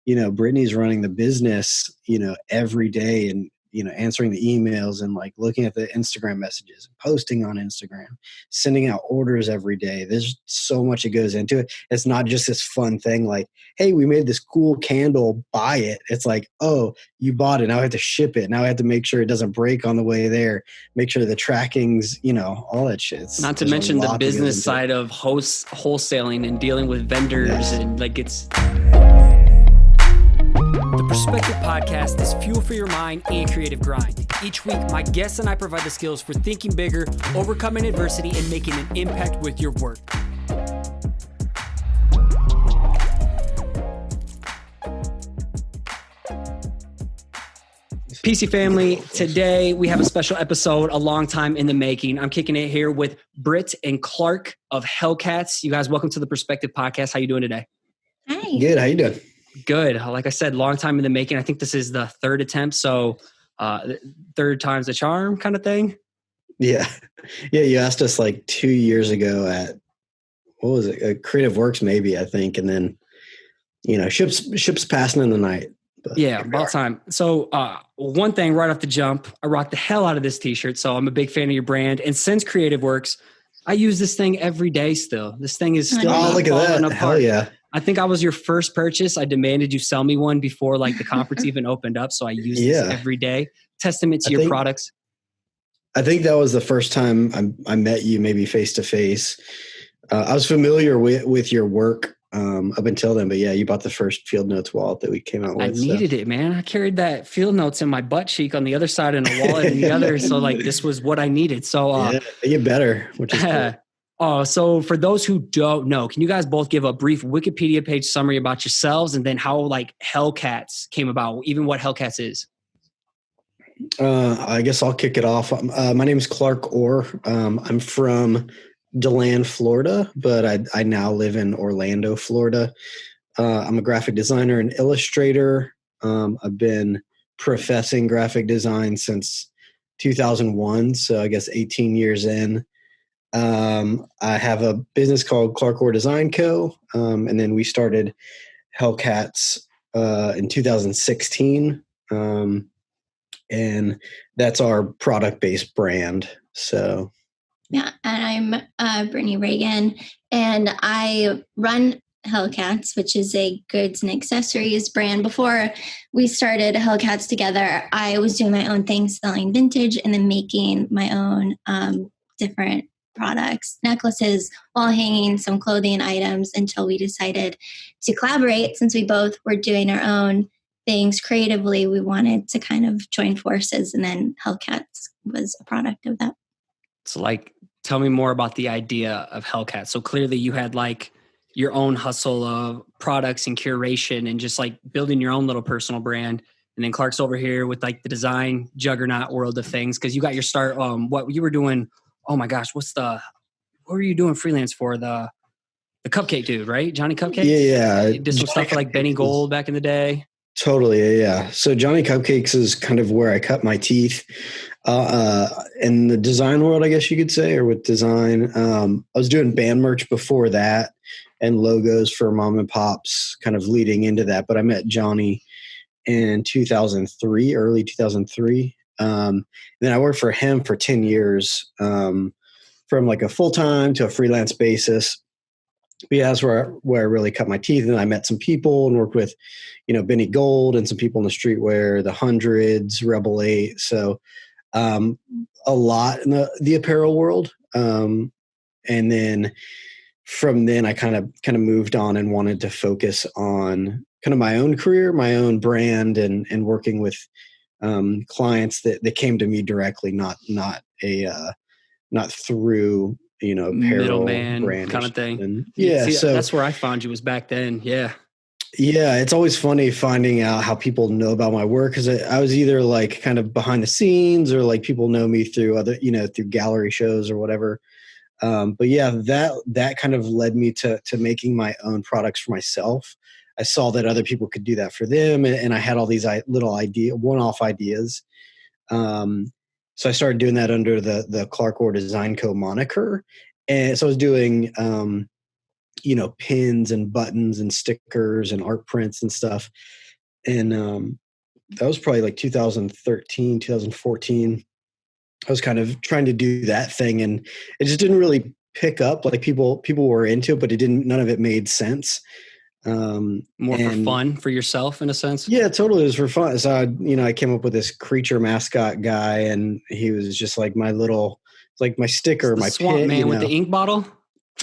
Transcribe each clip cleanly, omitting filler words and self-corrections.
Brittany's running the business, every day, and, answering the emails and like looking at the Instagram messages, posting on Instagram, sending out orders every day. There's so much that goes into it. It's not just this fun thing like, hey, we made this cool candle, buy it. It's like, oh, you bought it. Now I have to ship it. Now I have to make sure it doesn't break on the way there. Make sure the tracking's, all that shit. Not to mention the business side of wholesaling and dealing with vendors and like it's... The Perspective Podcast is fuel for your mind and creative grind. Each week, my guests and I provide the skills for thinking bigger, overcoming adversity, and making an impact with your work. PC family, today we have a special episode, a long time in the making. I'm kicking it here with Britt and Clark of Hellcats. You guys, welcome to the Perspective Podcast. How you doing today? Hi. Good. How you doing? Good. Like I said, long time in the making. I think this is the third attempt. So third time's a charm kind of thing. Yeah. Yeah. You asked us like 2 years ago at, what was it? Creative Works, maybe, I think. And then, ships passing in the night. But yeah. About time. So one thing right off the jump, I rock the hell out of this t-shirt. So I'm a big fan of your brand. And since Creative Works, I use this thing every day still. This thing is still look at that. Apart. Hell yeah. I think I was your first purchase. I demanded you sell me one before like the conference even opened up. So I use this every day. Testament to your products. I think that was the first time I met you, maybe face to face. I was familiar with your work up until then, but yeah, you bought the first Field Notes wallet that we came out with. I needed it, man. I carried that Field Notes in my butt cheek on the other side and a wallet in the other. So like this was what I needed. So they get better, which is cool. So for those who don't know, can you guys both give a brief Wikipedia page summary about yourselves and then how like Hellcats came about, even what Hellcats is? I guess I'll kick it off. My name is Clark Orr. I'm from DeLand, Florida, but I now live in Orlando, Florida. I'm a graphic designer and illustrator. I've been professing graphic design since 2001, so I guess 18 years in. I have a business called Clark Orr Design Co. And then we started Hellcats in 2016. And that's our product-based brand. So, yeah, and I'm Brittany Reagan, and I run Hellcats, which is a goods and accessories brand. Before we started Hellcats together, I was doing my own thing, selling vintage, and then making my own different products, necklaces, wall hanging, some clothing items, until we decided to collaborate. Since we both were doing our own things creatively, we wanted to kind of join forces, and then Hellcats was a product of that. So like, tell me more about the idea of Hellcats. So clearly you had like your own hustle of products and curation and just like building your own little personal brand. And then Clark's over here with like the design juggernaut world of things. Cause you got your start, what you were doing. Oh my gosh, what were you doing freelance for? The Cupcake dude, right? Johnny Cupcakes? Yeah. Did some stuff for like Benny Gold back in the day. Totally. Yeah. So Johnny Cupcakes is kind of where I cut my teeth in the design world, I guess you could say, or with design. I was doing band merch before that and logos for mom and pops kind of leading into that. But I met Johnny in 2003, early 2003. Then I worked for him for 10 years, from like a full-time to a freelance basis. But yeah, that's where I really cut my teeth. And I met some people and worked with, Benny Gold and some people in the streetwear, the Hundreds, Rebel 8. So, a lot in the apparel world. And then from then I kind of moved on and wanted to focus on kind of my own career, my own brand, and working with clients that came to me directly, not through apparel middleman brand kind of thing. And, so that's where I found you was back then. Yeah, it's always funny finding out how people know about my work, because I was either like kind of behind the scenes or like people know me through other through gallery shows or whatever. But yeah, that kind of led me to making my own products for myself. I saw that other people could do that for them, and I had all these little one-off ideas. So I started doing that under the Clark Orr Design Co. moniker. And so I was doing, pins and buttons and stickers and art prints and stuff. And that was probably like 2013, 2014. I was kind of trying to do that thing, and it just didn't really pick up. Like people were into it, but none of it made sense. More for fun for yourself in a sense. Yeah, totally. It was for fun. So I came up with this creature mascot guy, and he was just like my sticker, my swamp pit, man with the ink bottle.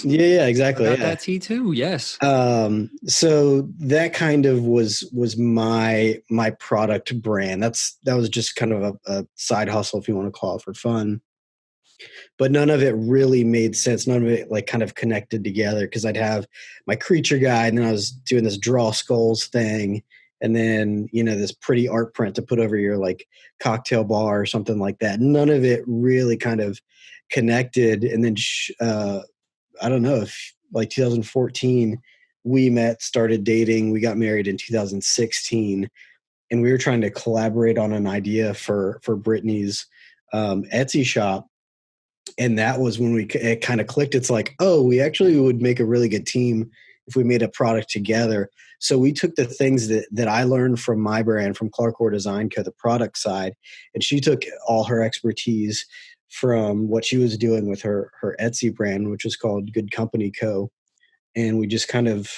Yeah, exactly. I got that tea too. Yes. So that kind of was my product brand. That was just kind of a side hustle, if you want to call it, for fun. But none of it really made sense. None of it like kind of connected together, because I'd have my creature guy, and then I was doing this draw skulls thing, and then this pretty art print to put over your like cocktail bar or something like that. None of it really kind of connected. And then I don't know, if like 2014 we met, started dating, we got married in 2016, and we were trying to collaborate on an idea for Brittany's Etsy shop. And that was when it kind of clicked. It's like, oh, we actually would make a really good team if we made a product together. So we took the things that I learned from my brand, from Clark Orr Design Co., the product side, and she took all her expertise from what she was doing with her Etsy brand, which was called Good Company Co. And we just kind of,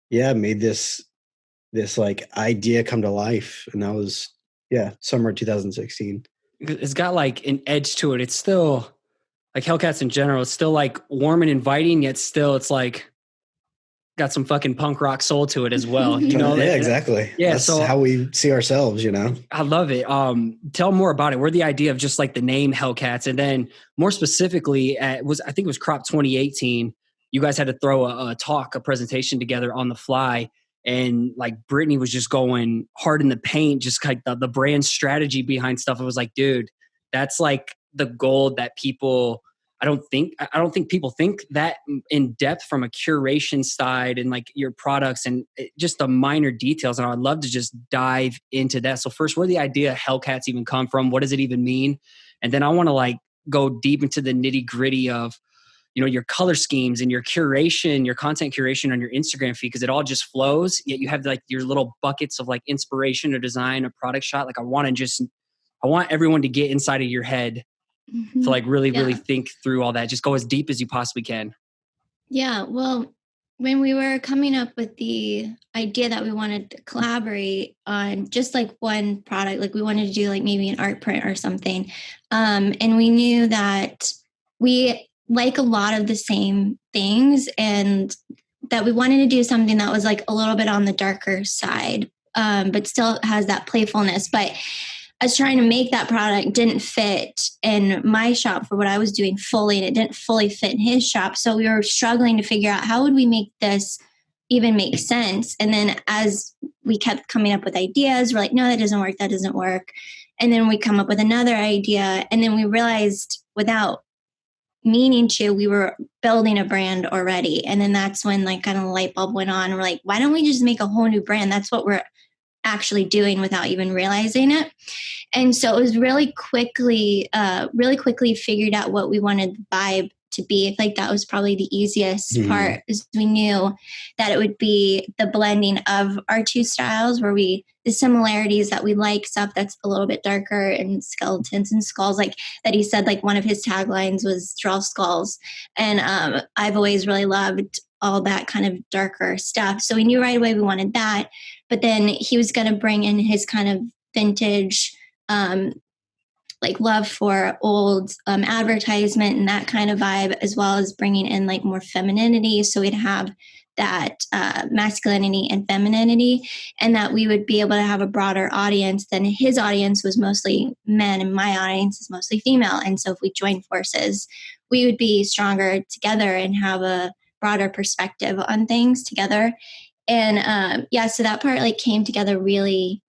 made this like idea come to life. And that was, summer 2016. It's got like an edge to it. It's still like Hellcats in general. It's still like warm and inviting, yet still it's like got some fucking punk rock soul to it as well. Yeah, exactly. Yeah. That's so how we see ourselves, I love it. Tell more about it. Where the idea of just like the name Hellcats, and then more specifically I think it was Crop 2018. You guys had to throw a presentation together on the fly. And like Brittany was just going hard in the paint, just like the brand strategy behind stuff. It was like, dude, that's like the gold that people, I don't think people think that in depth from a curation side and like your products and just the minor details. And I'd love to just dive into that. So first, where the idea Hellcats even come from? What does it even mean? And then I want to like go deep into the nitty gritty of, your color schemes and your curation, your content curation on your Instagram feed, because it all just flows. Yet you have like your little buckets of like inspiration or design, a product shot. Like I want everyone to get inside of your head to like really think through all that. Just go as deep as you possibly can. Yeah. Well, when we were coming up with the idea that we wanted to collaborate on just like one product, like we wanted to do like maybe an art print or something. And we knew that we like a lot of the same things, and that we wanted to do something that was like a little bit on the darker side, but still has that playfulness. But us trying to make that product didn't fit in my shop for what I was doing fully, and it didn't fully fit in his shop. So we were struggling to figure out how would we make this even make sense. And then as we kept coming up with ideas, we're like, no, that doesn't work. And then we come up with another idea, and then we realized without meaning to, we were building a brand already. And then that's when like kind of the light bulb went on. We're like, why don't we just make a whole new brand? That's what we're actually doing without even realizing it. And so it was really quickly figured out what we wanted the vibe to be. I feel like that was probably the easiest part, is we knew that it would be the blending of our two styles, where the similarities that we like, stuff that's a little bit darker and skeletons and skulls, like that he said, like one of his taglines was draw skulls. And I've always really loved all that kind of darker stuff. So we knew right away we wanted that. But then he was going to bring in his kind of vintage, like love for old advertisement and that kind of vibe, as well as bringing in like more femininity. So we'd have that masculinity and femininity, and that we would be able to have a broader audience than his audience was mostly men and my audience is mostly female. And so if we joined forces, we would be stronger together and have a broader perspective on things together. And so that part like came together really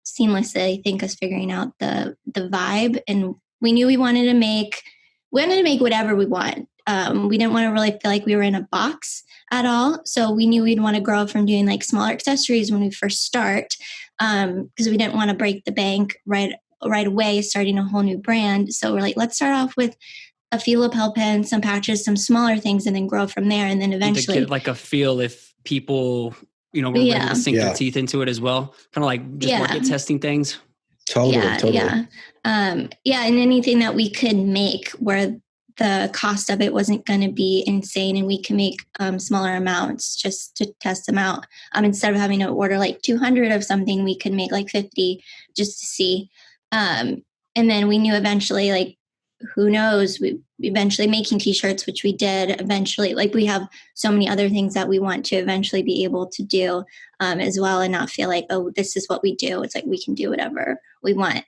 seamlessly, I think, us figuring out the vibe. And we knew we wanted to make whatever we want. We didn't want to really feel like we were in a box at all. So we knew we'd want to grow from doing like smaller accessories when we first start, because we didn't want to break the bank right away, starting a whole new brand. So we're like, let's start off with a few lapel pins, some patches, some smaller things, and then grow from there. And then eventually to get like a feel if people, were ready to sink their teeth into it as well. Kind of like just market testing things. Totally. Yeah. And anything that we could make where the cost of it wasn't going to be insane, and we can make smaller amounts just to test them out. Instead of having to order like 200 of something, we could make like 50 just to see. And then we knew eventually, like, who knows, we eventually making t-shirts, which we did eventually. Like, we have so many other things that we want to eventually be able to do as well, and not feel like, oh, this is what we do. It's like we can do whatever we want.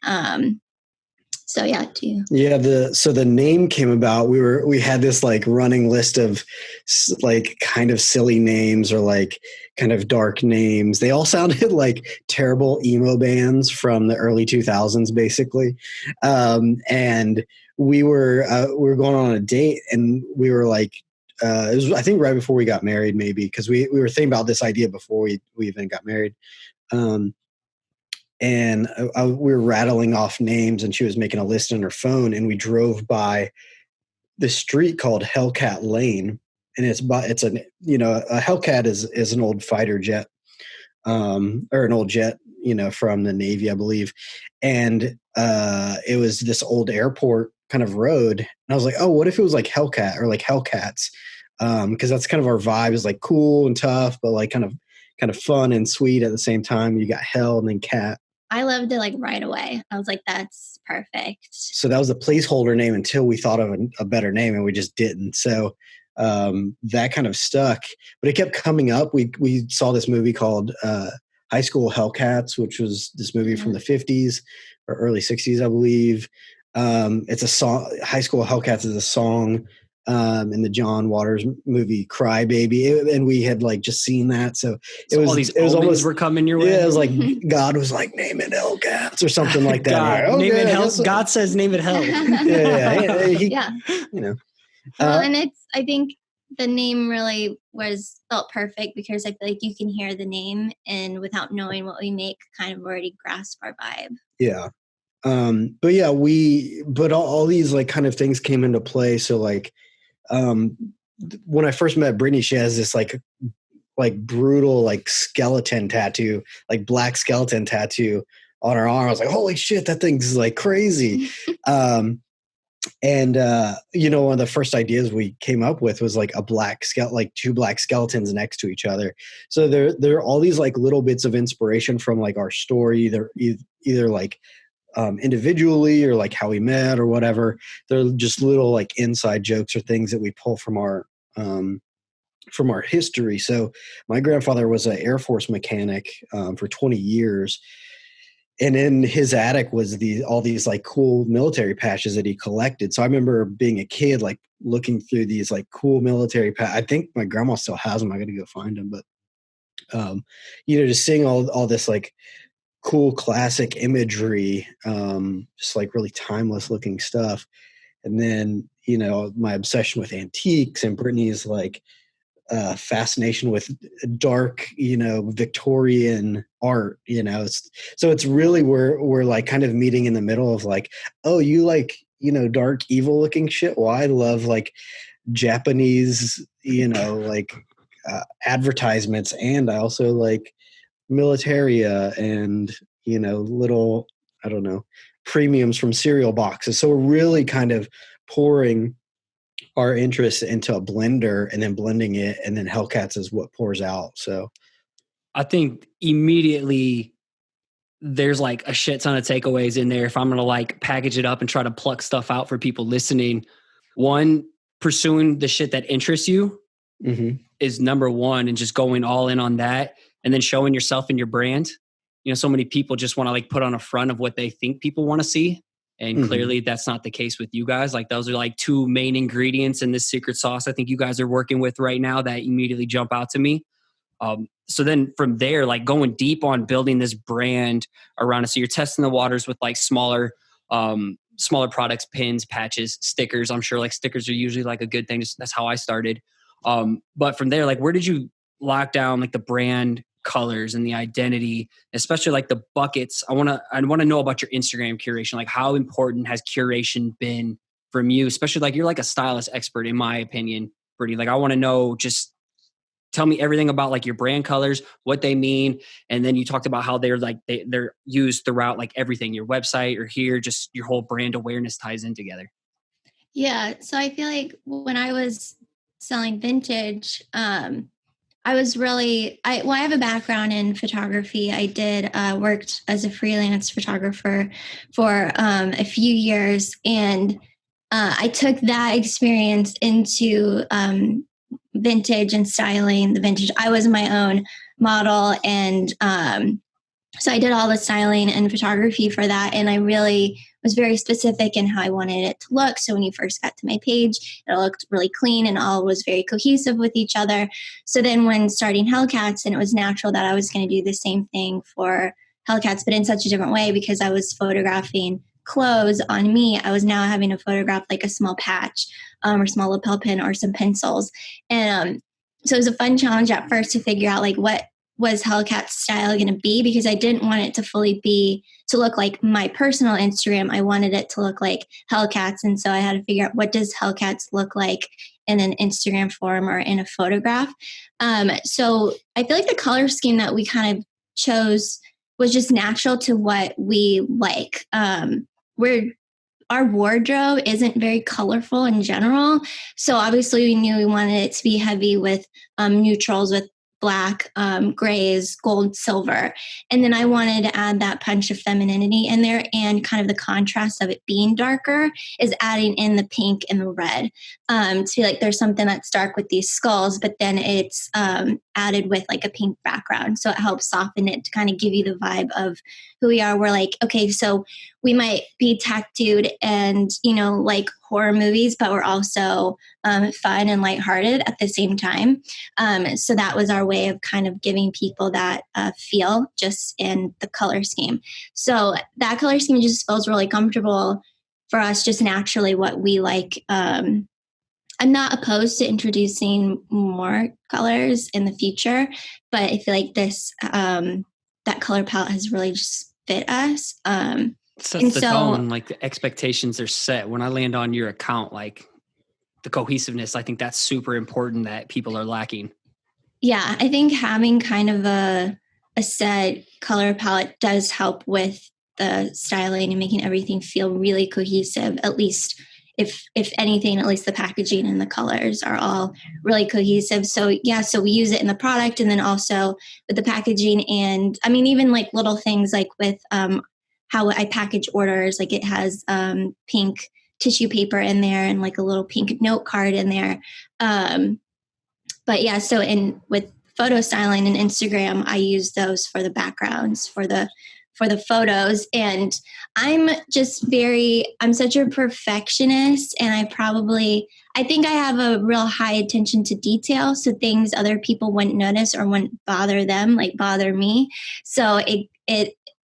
So the name came about. We had this like running list of like kind of silly names or like kind of dark names. They all sounded like terrible emo bands from the early 2000s, basically. And we were going on a date, and we were like, it was, I think, right before we got married, maybe, because we were thinking about this idea before we even got married. And we were rattling off names, and she was making a list on her phone, and we drove by this street called Hellcat Lane. And a Hellcat is an old fighter jet, or an old jet, from the Navy, I believe. And it was this old airport kind of road. And I was like, oh, what if it was like Hellcat or like Hellcats? Because that's kind of our vibe, is like cool and tough, but like kind of fun and sweet at the same time. You got Hell and then Cat. I loved it like right away. I was like, that's perfect. So that was a placeholder name until we thought of a better name, and we just didn't. So that kind of stuck, but it kept coming up. We saw this movie called High School Hellcats, which was this movie from the 50s or early 60s, I believe. It's a song. High School Hellcats is a song in the John Waters movie Cry Baby, and we had like just seen that, so it was almost were coming your way. Yeah, it was like God was like, name it Hellcats or something like that. God, name it Hell. God says name it Hell. Well, and I think the name really felt perfect, because I feel like you can hear the name, and without knowing what we make, kind of already grasp our vibe. Yeah. But all these like kind of things came into play. So like, when I first met Brittany, she has this like brutal, like skeleton tattoo, like black skeleton tattoo on her arm. I was like, holy shit, that thing's like crazy. One of the first ideas we came up with was like like two black skeletons next to each other. So there are all these like little bits of inspiration from like our story, either like individually or like how we met or whatever. They're just little like inside jokes or things that we pull from our history. So my grandfather was an Air Force mechanic for 20 years. And in his attic was all these like cool military patches that he collected. So I remember being a kid, like looking through these like cool military patches. I think my grandma still has them. I got to go find them. But, just seeing all this like cool classic imagery, just like really timeless looking stuff. And then, my obsession with antiques, and Brittany's like fascination with dark, Victorian art, so it's really we're like kind of meeting in the middle of like, oh, you like, dark, evil looking shit. Well, I love like Japanese, like advertisements, and I also like militaria and, little, I don't know, premiums from cereal boxes. So we're really kind of pouring our interest into a blender and then blending it, and then Hellcats is what pours out. So I think immediately there's like a shit ton of takeaways in there. If I'm going to like package it up and try to pluck stuff out for people listening, one, pursuing the shit that interests you is number one, and just going all in on that, and then showing yourself and your brand. So many people just want to like put on a front of what they think people want to see. And clearly that's not the case with you guys. Like, those are like two main ingredients in this secret sauce I think you guys are working with right now that immediately jump out to me. So then from there, like going deep on building this brand around it. So you're testing the waters with like smaller products, pins, patches, stickers. I'm sure like stickers are usually like a good thing. That's how I started. But from there, like, where did you lock down like the brand colors and the identity, especially like the buckets? I want to know about your Instagram curation. Like, how important has curation been from you, especially like you're like a stylist expert in my opinion, Brittany. Like I want to know, just tell me everything about like your brand colors, what they mean. And then you talked about how they're like, they're used throughout like everything, your website or here, just your whole brand awareness ties in together. Yeah. So I feel like when I was selling vintage, I was really, I have a background in photography. I did worked as a freelance photographer for a few years, and I took that experience into vintage and styling the vintage. I was my own model, and so I did all the styling and photography for that, and I really was very specific in how I wanted it to look. So when you first got to my page, it looked really clean and all was very cohesive with each other. So then when starting Hellcats, and it was natural that I was going to do the same thing for Hellcats, but in such a different way, because I was photographing clothes on me, I was now having to photograph like a small patch or small lapel pin or some pencils. And so it was a fun challenge at first to figure out like what was Hellcats style going to be, because I didn't want it to fully be to look like my personal Instagram. I wanted it to look like Hellcats. And so I had to figure out, what does Hellcats look like in an Instagram form or in a photograph? So I feel like the color scheme that we kind of chose was just natural to what we like. Our wardrobe isn't very colorful in general. So obviously we knew we wanted it to be heavy with neutrals, with black, grays, gold, silver. And then I wanted to add that punch of femininity in there, and kind of the contrast of it being darker is adding in the pink and the red to feel like there's something that's dark with these skulls, but then it's added with like a pink background. So it helps soften it to kind of give you the vibe of who we are. We're like, okay, so we might be tattooed and, like horror movies, but we're also fun and lighthearted at the same time. So that was our way of kind of giving people that feel just in the color scheme. So that color scheme just feels really comfortable for us, just naturally what we like. I'm not opposed to introducing more colors in the future, but I feel like this, that color palette has really just fit us. Sets the tone, like the expectations are set. When I land on your account, like the cohesiveness, I think that's super important that people are lacking. Yeah, I think having kind of a set color palette does help with the styling and making everything feel really cohesive. At least if anything, at least the packaging and the colors are all really cohesive. So yeah, so we use it in the product, and then also with the packaging. And I mean, even like little things like with how I package orders, like it has pink tissue paper in there and like a little pink note card in there. But yeah, so with photo styling and Instagram, I use those for the backgrounds for the photos. And I'm such a perfectionist, and I think I have a real high attention to detail. So things other people wouldn't notice or wouldn't bother them, like bother me. So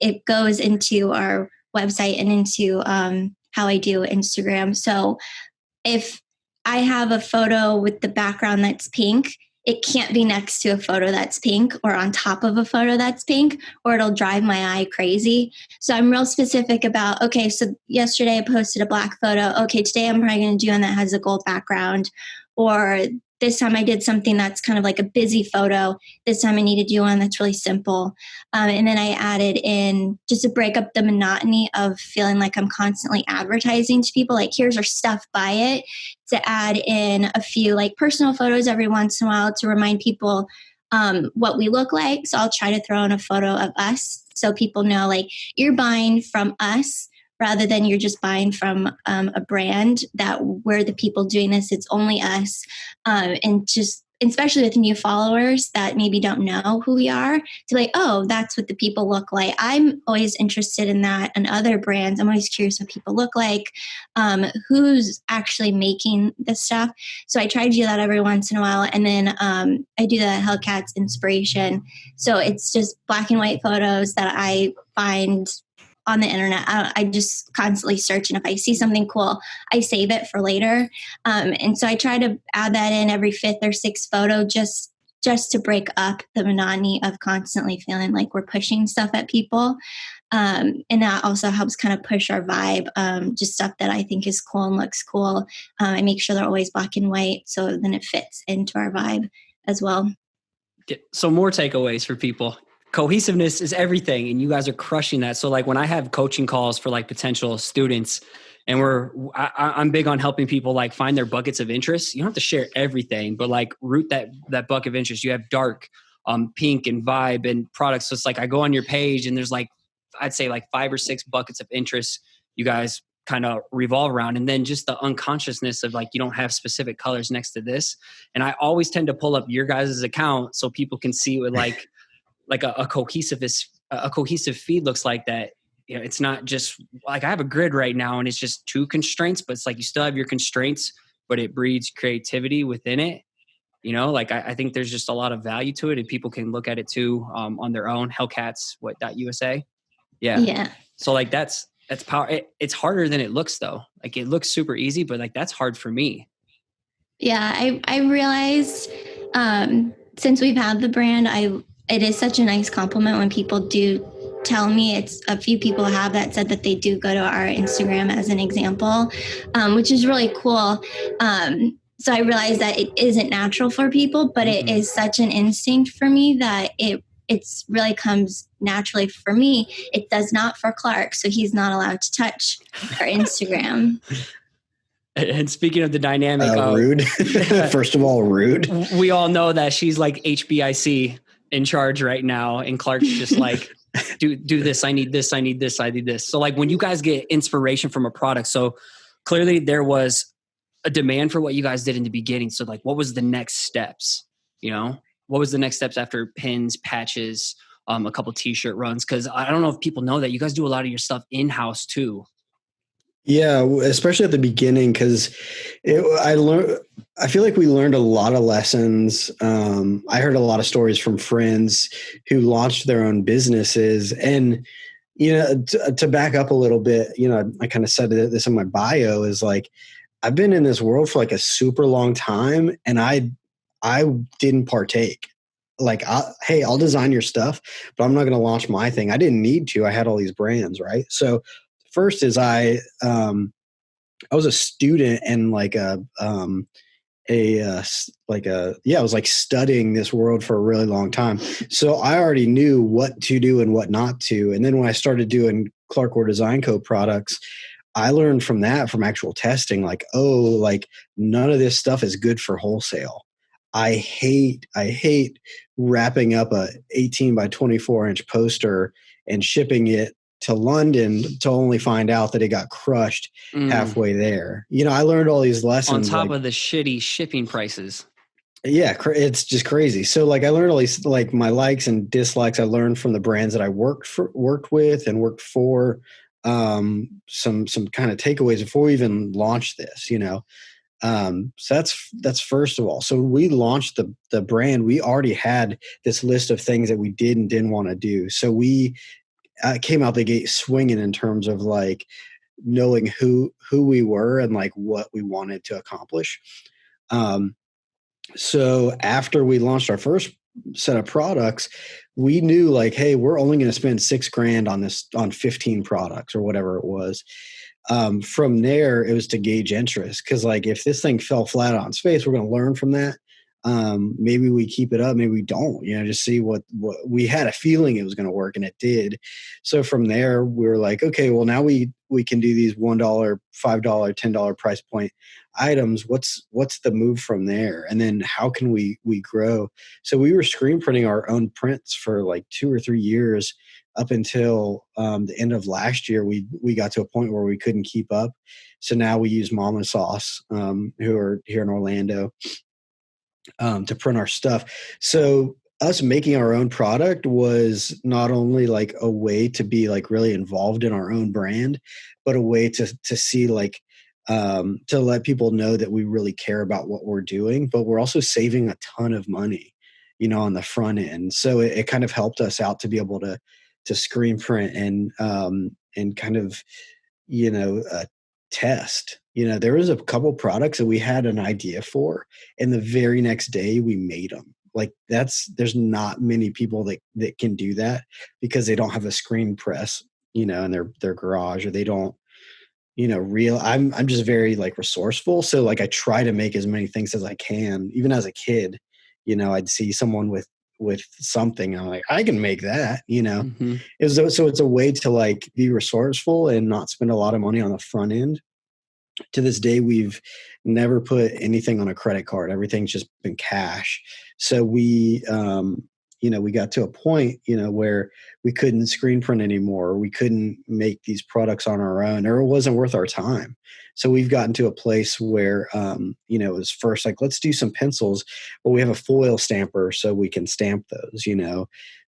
it goes into our website and into how I do Instagram. So if I have a photo with the background that's pink, it can't be next to a photo that's pink or on top of a photo that's pink, or it'll drive my eye crazy. So I'm real specific about, okay, so yesterday I posted a black photo. Okay, today I'm probably going to do one that has a gold background. Or this time I did something that's kind of like a busy photo. This time I need to do one that's really simple. And then I added in, just to break up the monotony of feeling like I'm constantly advertising to people, like here's our stuff, buy it, to add in a few like personal photos every once in a while to remind people what we look like. So I'll try to throw in a photo of us so people know like you're buying from us, rather than you're just buying from a brand that we're the people doing this. It's only us. And just, especially with new followers that maybe don't know who we are, to like, oh, that's what the people look like. I'm always interested in that, and other brands. I'm always curious what people look like, who's actually making this stuff. So I try to do that every once in a while. And then I do the Hellcats inspiration. So it's just black and white photos that I find on the internet. I just constantly search, and if I see something cool, I save it for later. And so I try to add that in every fifth or sixth photo, just just to break up the monotony of constantly feeling like we're pushing stuff at people. And that also helps kind of push our vibe, just stuff that I think is cool and looks cool. I make sure they're always black and white, so then it fits into our vibe as well. So more takeaways for people. Cohesiveness is everything, and you guys are crushing that. So like when I have coaching calls for like potential students, and I'm big on helping people like find their buckets of interest. You don't have to share everything, but like root that bucket of interest. You have dark, pink and vibe and products. So it's like I go on your page and there's like, I'd say like 5 or 6 buckets of interest you guys kind of revolve around. And then just the unconsciousness of like, you don't have specific colors next to this. And I always tend to pull up your guys' account so people can see what like a cohesive feed looks like. That, you know, it's not just like I have a grid right now and it's just 2 constraints, but it's like you still have your constraints, but it breeds creativity within it. You know, like I think there's just a lot of value to it, and people can look at it too on their own. Hellcats, .USA. Yeah. So like that's power. It's harder than it looks though. Like it looks super easy, but like that's hard for me. Yeah, I realized since we've had the brand, it is such a nice compliment when people do tell me. It's a few people have that said that they do go to our Instagram as an example, which is really cool. So I realized that it isn't natural for people, but it is such an instinct for me that it's really comes naturally for me. It does not for Clark, so he's not allowed to touch our Instagram. And speaking of the dynamic, rude. First of all, rude. We all know that she's like HBIC in charge right now, and Clark's just like, do this. I need this. I need this. I need this. So like when you guys get inspiration from a product, so clearly there was a demand for what you guys did in the beginning. So like, what was the next steps? You know, what was the next steps after pins, patches, a couple t-shirt runs? Because I don't know if people know that you guys do a lot of your stuff in-house too. Yeah, especially at the beginning, because I feel like we learned a lot of lessons. I heard a lot of stories from friends who launched their own businesses, and you know, to back up a little bit, you know, I kind of said this in my bio, is like I've been in this world for like a super long time, and I didn't partake. Like, hey, I'll design your stuff, but I'm not going to launch my thing. I didn't need to. I had all these brands, right? So first is I was a student and like I was like studying this world for a really long time. So I already knew what to do and what not to. And then when I started doing Clark Or Design Co. products, I learned from actual testing, like, oh, like none of this stuff is good for wholesale. I hate wrapping up a 18 by 24 inch poster and shipping it to London to only find out that it got crushed halfway there. You know, I learned all these lessons. On top of the shitty shipping prices. Yeah, it's just crazy. So like I learned all these, like my likes and dislikes I learned from the brands that I worked with and worked for. Some kind of takeaways before we even launched this, you know. So that's first of all. So when we launched the brand, we already had this list of things that we did and didn't want to do. So we came out the gate swinging in terms of like knowing who we were and like what we wanted to accomplish. So after we launched our first set of products, we knew like, hey, we're only going to spend $6,000 on 15 products or whatever it was. From there, it was to gauge interest. Cause like, if this thing fell flat on its face, we're going to learn from that. Maybe we keep it up, maybe we don't, you know, just see what we had a feeling it was going to work, and it did. So from there we were like, okay, well now we can do these $1, $5, $10 price point items. What's the move from there? And then how can we grow? So we were screen printing our own prints for like 2 or 3 years up until the end of last year. We got to a point where we couldn't keep up. So now we use Mama Sauce, who are here in Orlando, to print our stuff. So us making our own product was not only like a way to be like really involved in our own brand, but a way to see like, to let people know that we really care about what we're doing, but we're also saving a ton of money, you know, on the front end. So it kind of helped us out to be able to screen print and kind of, you know, test. You know, there was a couple products that we had an idea for, and the very next day we made them. like there's not many people that can do that because they don't have a screen press, in their garage, or they don't, I'm just very like resourceful. So like I try to make as many things as I can. Even as a kid, I'd see someone with something, and I'm like, I can make that, Mm-hmm. So it's a way to like be resourceful and not spend a lot of money on the front end. To this day, we've never put anything on a credit card. Everything's just been cash. So we got to a point, where we couldn't screen print anymore. We couldn't make these products on our own, or it wasn't worth our time. So we've gotten to a place where, it was first like, let's do some pencils. Well, we have a foil stamper, so we can stamp those,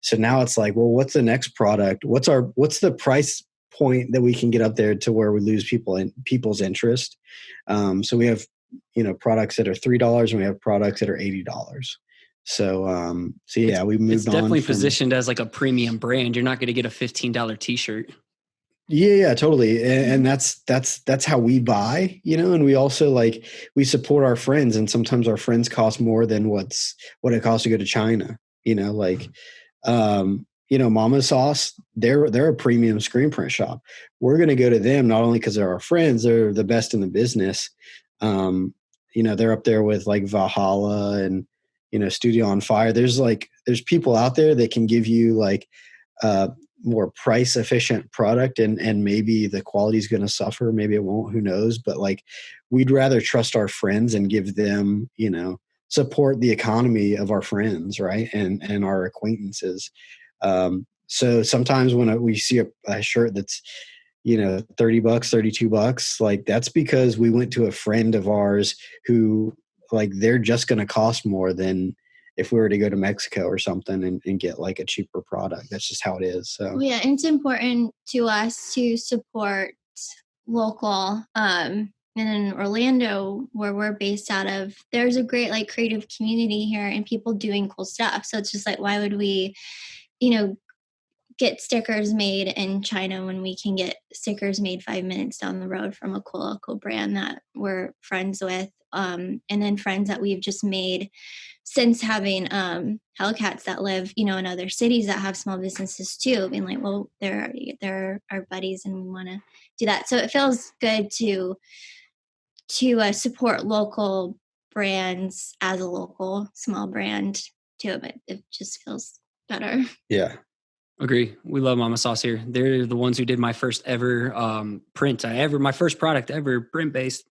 So now it's like, well, what's the next product? What's the price point that we can get up there to where we lose people's interest? So we have, products that are $3, and we have products that are $80. So yeah, we moved on. It's definitely positioned as like a premium brand. You're not going to get a $15 t-shirt. Yeah, totally. And that's how we buy, and we also like, we support our friends, and sometimes our friends cost more than what it costs to go to China, Mama Sauce, they're a premium screen print shop. We're going to go to them not only because they're our friends, they're the best in the business. They're up there with like Valhalla and, Studio on Fire. There's people out there that can give you like more price efficient product, and maybe the quality is going to suffer. Maybe it won't, who knows? But like, we'd rather trust our friends and give them, support the economy of our friends. Right. And our acquaintances. So sometimes when we see a shirt that's, $30, $32, like that's because we went to a friend of ours who like, they're just going to cost more than if we were to go to Mexico or something and get like a cheaper product. That's just how it is. So yeah, it's important to us to support local. And in Orlando, where we're based out of, there's a great like creative community here and people doing cool stuff. So it's just like, why would we, get stickers made in China when we can get stickers made 5 minutes down the road from a cool local brand that we're friends with, and then friends that we've just made since having Hellcats that live, in other cities that have small businesses too, being like, well, they're our buddies and we want to do that. So it feels good to support local brands as a local small brand too, but it just feels better. Yeah. Agree. We love Mama Sauce here. They're the ones who did my first ever print. My first product ever print based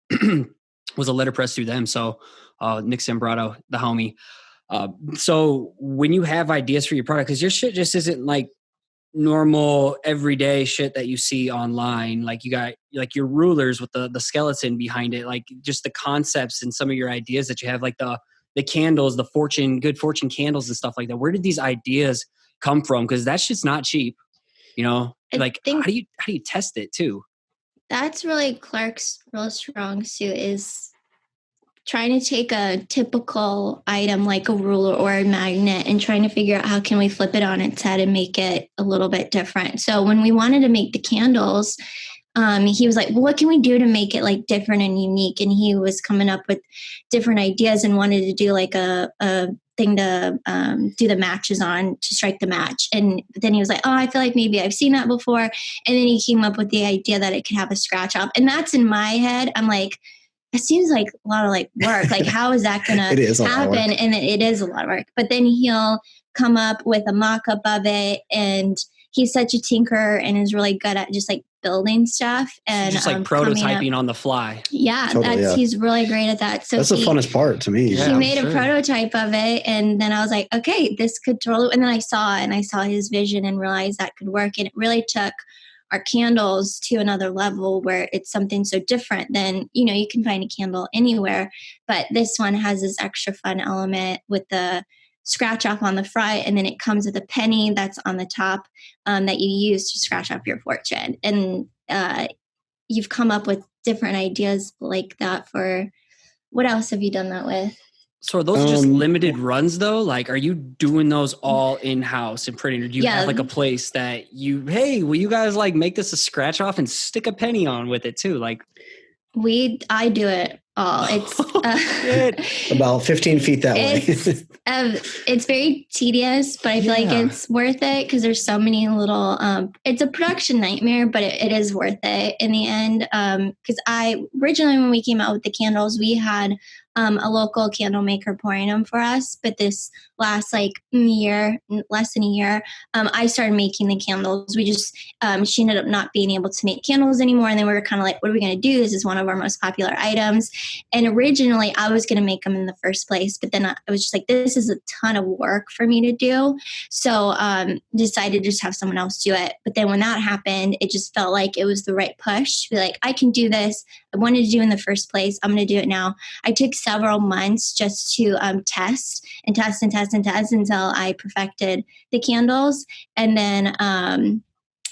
was a letterpress through them. So Nick Zambrato, the homie. So when you have ideas for your product, because your shit just isn't like normal everyday shit that you see online. Like you got like your rulers with the skeleton behind it, like just the concepts and some of your ideas that you have, like the candles, the good fortune candles and stuff like that. Where did these ideas come from? Because that shit's not cheap, like how do you test it too? That's really Clark's real strong suit, is trying to take a typical item like a ruler or a magnet and trying to figure out how can we flip it on its head and make it a little bit different. So when we wanted to make the candles, he was like, well, what can we do to make it like different and unique? And he was coming up with different ideas and wanted to do like a thing to do the matches on, to strike the match. And then he was like, oh, I feel like maybe I've seen that before. And then he came up with the idea that it could have a scratch off. And that's in my head. I'm like, it seems like a lot of like work. Like, how is that going to happen? And it is a lot of work. But then he'll come up with a mock-up of it. And he's such a tinker and is really good at just like building stuff and just like prototyping on the fly. Yeah, totally, he's really great at that. So that's the funnest part to me. He made a prototype of it, and then I was like, okay, this could totally. And then I saw his vision and realized that could work. And it really took our candles to another level where it's something so different than, you can find a candle anywhere, but this one has this extra fun element with the scratch off on the front, and then it comes with a penny that's on the top that you use to scratch off your fortune. And you've come up with different ideas like that. For what else have you done that with? So are those just limited runs though? Like, are you doing those all in-house and printing? Or do you have like a place that hey, will you guys like make this a scratch off and stick a penny on with it too? Like, I do it all. It's about 15 feet that way. It's very tedious, but I feel like it's worth it because there's so many little, it's a production nightmare, but it is worth it in the end. Because originally when we came out with the candles, we had a local candle maker pouring them for us. But this last year, less than a year, I started making the candles. We just, she ended up not being able to make candles anymore. And then we were kind of like, what are we going to do? This is one of our most popular items. And originally I was going to make them in the first place, but then I was just like, this is a ton of work for me to do. So decided to just have someone else do it. But then when that happened, it just felt like it was the right push to be like, I can do this. I wanted to do in the first place. I'm going to do it now. I took several months just to test until I perfected the candles. And then,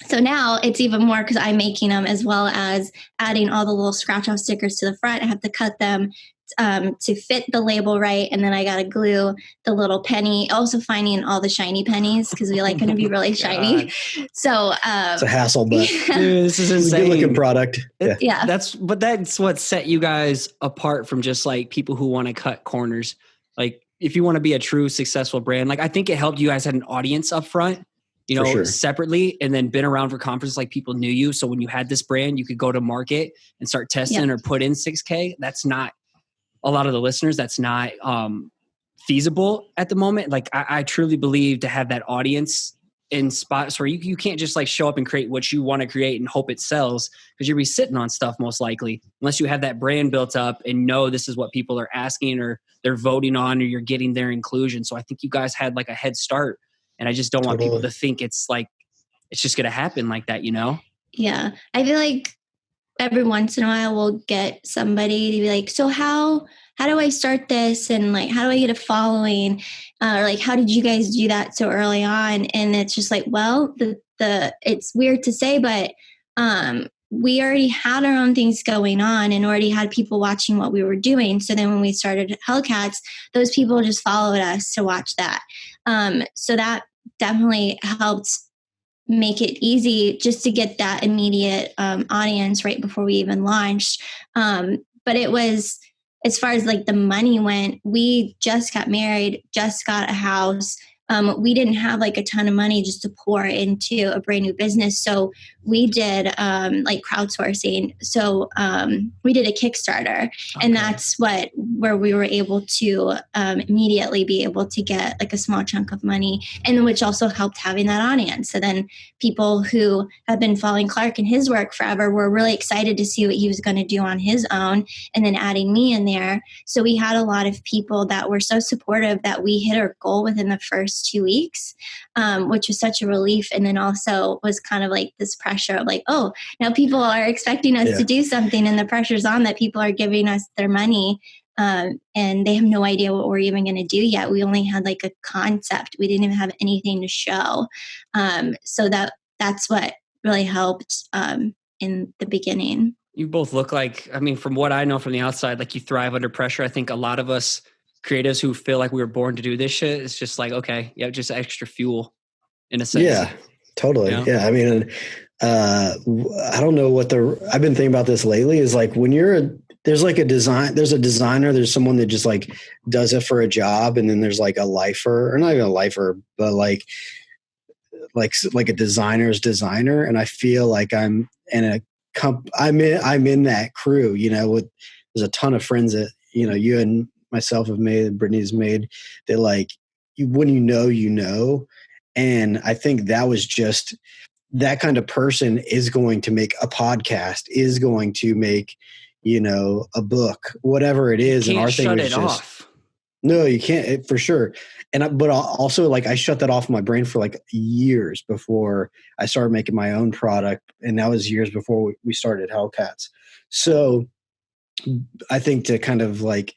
so now it's even more because I'm making them as well as adding all the little scratch off stickers to the front. I have to cut them to fit the label right. And then I got to glue the little penny, also finding all the shiny pennies because we like going to be really shiny. So it's a hassle, but dude, this is insane. Good looking product. Yeah. That's what set you guys apart from just like people who want to cut corners. Like if you want to be a true successful brand, like I think it helped you guys had an audience up front, you know, separately, and then been around for conferences, like people knew you. So when you had this brand, you could go to market and start testing or put in 6K. That's not a lot of the listeners. That's not feasible at the moment. Like I truly believe to have that audience in spots where you can't just like show up and create what you want to create and hope it sells, because you'll be sitting on stuff most likely unless you have that brand built up and know this is what people are asking or they're voting on or you're getting their inclusion. So I think you guys had like a head start, and I just don't want people to think it's like it's just going to happen like that, you know? Yeah. I feel like every once in a while we'll get somebody to be like, so how do I start this? And like, how do I get a following? Or like, how did you guys do that so early on? And it's just like, well, it's weird to say, but we already had our own things going on and already had people watching what we were doing. So then when we started Hellcats, those people just followed us to watch that. So that definitely helped make it easy just to get that immediate audience right before we even launched. But it was, as far as like the money went, we just got married, just got a house. We didn't have like a ton of money just to pour into a brand new business. So we did like crowdsourcing. So we did a Kickstarter, and that's where we were able to immediately be able to get like a small chunk of money, and which also helped having that audience. So then people who have been following Clark and his work forever were really excited to see what he was going to do on his own, and then adding me in there. So we had a lot of people that were so supportive that we hit our goal within the first 2 weeks, which was such a relief. And then also was kind of like this pressure of like, oh, now people are expecting us to do something, and the pressure's on that people are giving us their money and they have no idea what we're even going to do yet. We only had like a concept. We didn't even have anything to show. So that's what really helped in the beginning. You both look like, I mean, from what I know from the outside, like you thrive under pressure. I think a lot of us creatives who feel like we were born to do this shit, it's just like, okay, just extra fuel in a sense. Yeah, totally. You know? Yeah. I mean, I don't know I've been thinking about this lately is like when there's a designer, there's someone that just like does it for a job. And then there's like a lifer, or not even a lifer, but like a designer's designer. And I feel like I'm in that crew, you know, there's a ton of friends that, you know, you and myself have made, Brittany's made, that like when you know, and I think that was just that kind of person is going to make a podcast, is going to make, you know, a book, whatever it is. And our thing was just off. No, you can't, for sure. But also like I shut that off my brain for like years before I started making my own product, and that was years before we started Hellcats. So I think to kind of like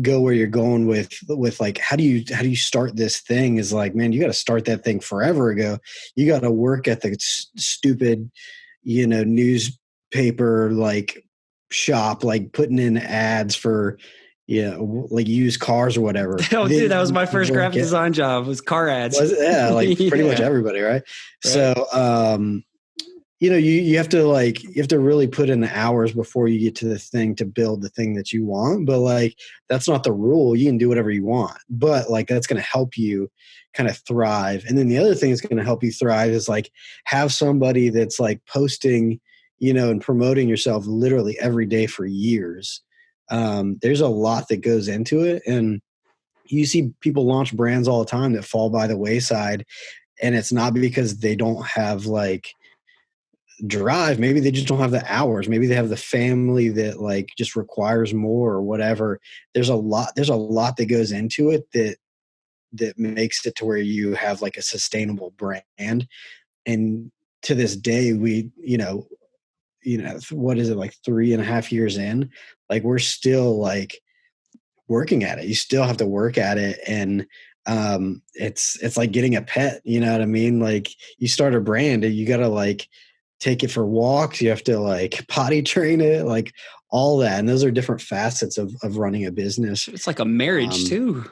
go where you're going with like how do you start this thing is like, man, you got to start that thing forever ago. You got to work at the stupid, you know, newspaper like shop, like putting in ads for, you know, like used cars or whatever. Oh, dude, that was my first graphic design job, was car ads. Like pretty much everybody, right? So you have to really put in the hours before you get to the thing to build the thing that you want. But like, that's not the rule. You can do whatever you want, but like, that's going to help you kind of thrive. And then the other thing that's going to help you thrive is like, have somebody that's like posting, and promoting yourself literally every day for years. There's a lot that goes into it. And you see people launch brands all the time that fall by the wayside. And it's not because they don't have like drive. Maybe they just don't have the hours. Maybe they have the family that like just requires more or whatever. There's a lot that goes into it that makes it to where you have like a sustainable brand. And to this day, we, what is it, like 3.5 years in, like we're still like working at it. You still have to work at it. And it's like getting a pet, you know what I mean? Like you start a brand and you got to like take it for walks. You have to like potty train it, like all that. And those are different facets of running a business. It's like a marriage too.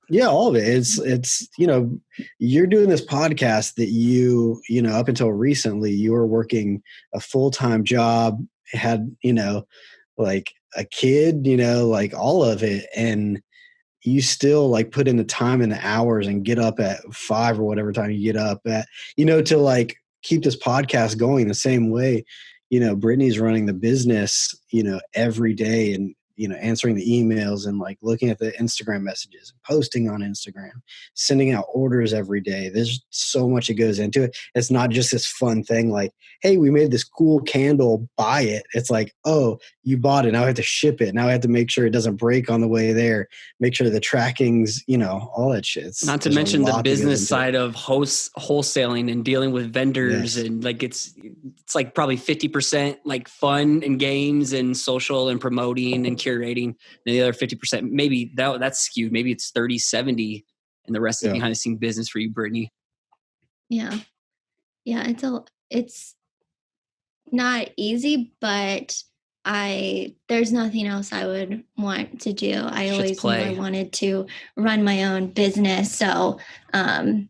Yeah, all of it. It's you're doing this podcast that you up until recently, you were working a full-time job, had, like a kid, like all of it. And you still like put in the time and the hours and get up at 5 or whatever time you get up at, to like keep this podcast going the same way. Brittany's running the business, every day, and, answering the emails and like looking at the Instagram messages, posting on Instagram, sending out orders every day. There's so much that goes into it. It's not just this fun thing like, hey, we made this cool candle, buy it. It's like, oh, you bought it. Now I have to ship it. Now I have to make sure it doesn't break on the way there. Make sure the tracking's, all that shit. Not to mention the business side of wholesaling and dealing with vendors. Yes. And like, it's like probably 50% like fun and games and social and promoting and curating. And the other 50%, maybe that's skewed. Maybe it's 30-70 and the rest is behind the scene business for you, Brittany. Yeah. Yeah. It's not easy, but there's nothing else I would want to do. I always knew I wanted to run my own business. So, I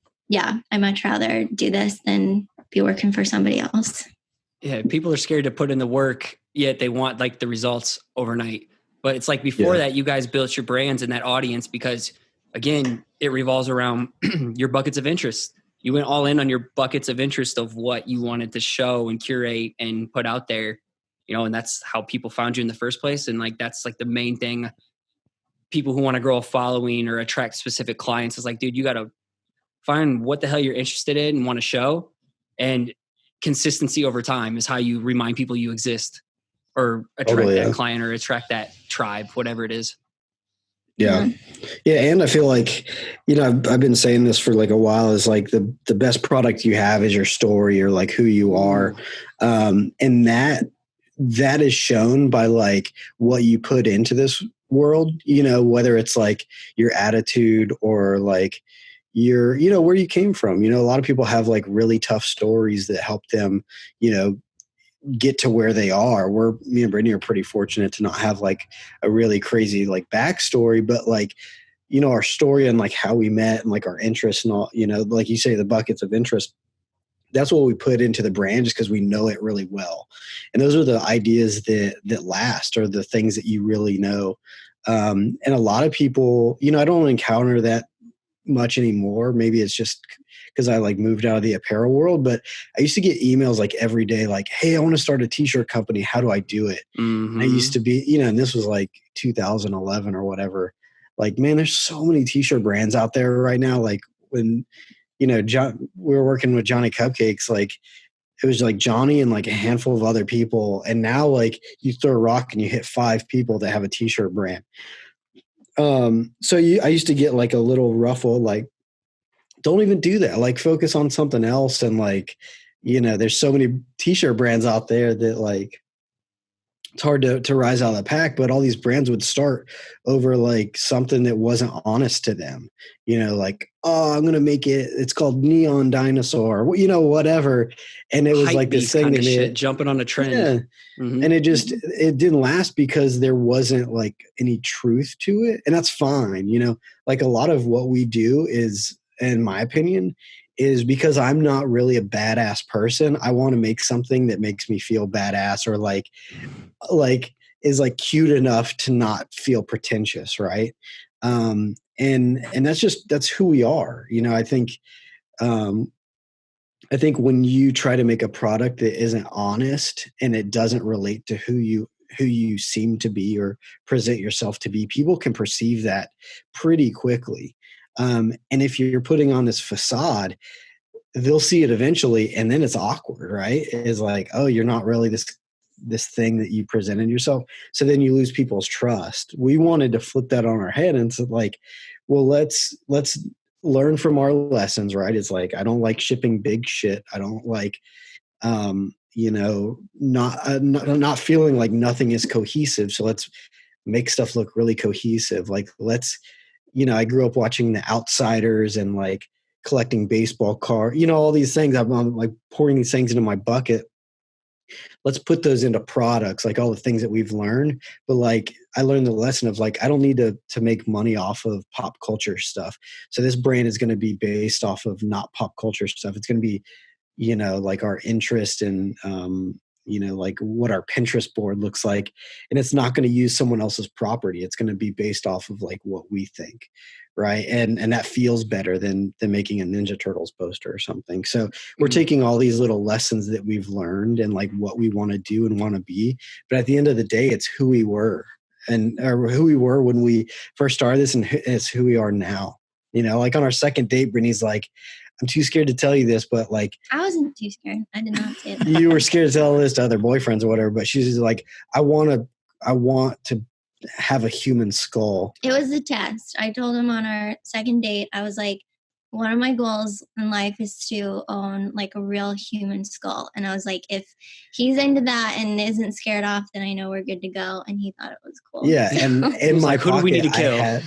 much rather do this than be working for somebody else. Yeah. People are scared to put in the work, yet they want like the results overnight. But it's like before that, you guys built your brands and that audience because, again, it revolves around your buckets of interest. You went all in on your buckets of interest of what you wanted to show and curate and put out there, and that's how people found you in the first place. And like, that's like the main thing. People who want to grow a following or attract specific clients is like, dude, you got to find what the hell you're interested in and want to show. And consistency over time is how you remind people you exist. Or attract that client or attract that tribe, whatever it is. Yeah. Yeah. And I feel like, I've been saying this for like a while is like the best product you have is your story or like who you are. And that is shown by like what you put into this world, whether it's like your attitude or like your, where you came from. A lot of people have like really tough stories that help them, get to where they are. Me and Brittany are pretty fortunate to not have like a really crazy like backstory, but like, our story and like how we met and like our interests and all, like you say, the buckets of interest, that's what we put into the brand just because we know it really well. And those are the ideas that last, or the things that you really know. And a lot of people, I don't encounter that much anymore. Maybe it's just because I like moved out of the apparel world, but I used to get emails like every day, like, hey, I want to start a t-shirt company. How do I do it? Mm-hmm. And I used to be, and this was like 2011 or whatever. Like, man, there's so many t-shirt brands out there right now. Like when, we were working with Johnny Cupcakes, like it was like Johnny and like a handful of other people. And now like you throw a rock and you hit 5 people that have a t-shirt brand. So I used to get like a little ruffle, like, don't even do that. Like focus on something else. And like, there's so many t-shirt brands out there that like, it's hard to rise out of the pack, but all these brands would start over like something that wasn't honest to them, like, oh, I'm going to make it, it's called Neon Dinosaur, whatever. And it was hype like this thing that made jumping on a trend. Yeah. Mm-hmm. And it didn't last because there wasn't like any truth to it. And that's fine. Like a lot of what we do is, in my opinion, is because I'm not really a badass person. I want to make something that makes me feel badass, or like is like cute enough to not feel pretentious. Right. And that's who we are. Um, I think when you try to make a product that isn't honest and it doesn't relate to who you seem to be or present yourself to be, people can perceive that pretty quickly. And if you're putting on this facade, they'll see it eventually, and then it's awkward, right? It's like, oh, you're not really this thing that you presented yourself. So then you lose people's trust. We wanted to flip that on our head and said, like, well, let's learn from our lessons, right? It's like, I don't like shipping big shit. I don't like, not feeling like nothing is cohesive. So let's make stuff look really cohesive. Like, I grew up watching The Outsiders and like collecting baseball cards, all these things. I'm like pouring these things into my bucket. Let's put those into products, like all the things that we've learned. But like, I learned the lesson of like, I don't need to make money off of pop culture stuff. So this brand is going to be based off of not pop culture stuff. It's going to be, like our interest in, like what our Pinterest board looks like. And it's not going to use someone else's property. It's going to be based off of like what we think. Right. And that feels better than making a Ninja Turtles poster or something. So we're taking all these little lessons that we've learned and like what we want to do and want to be. But at the end of the day, it's who we were or who we were when we first started this, and it's who we are now. Like on our second date, Brittany's like, I'm too scared to tell you this, but like, I wasn't too scared. I did not say that. You were scared to tell this to other boyfriends or whatever, but she's like, I want to have a human skull. It was a test. I told him on our second date, I was like, one of my goals in life is to own like a real human skull. And I was like, if he's into that and isn't scared off, then I know we're good to go. And he thought it was cool. Yeah. And in my like, who do we need to kill?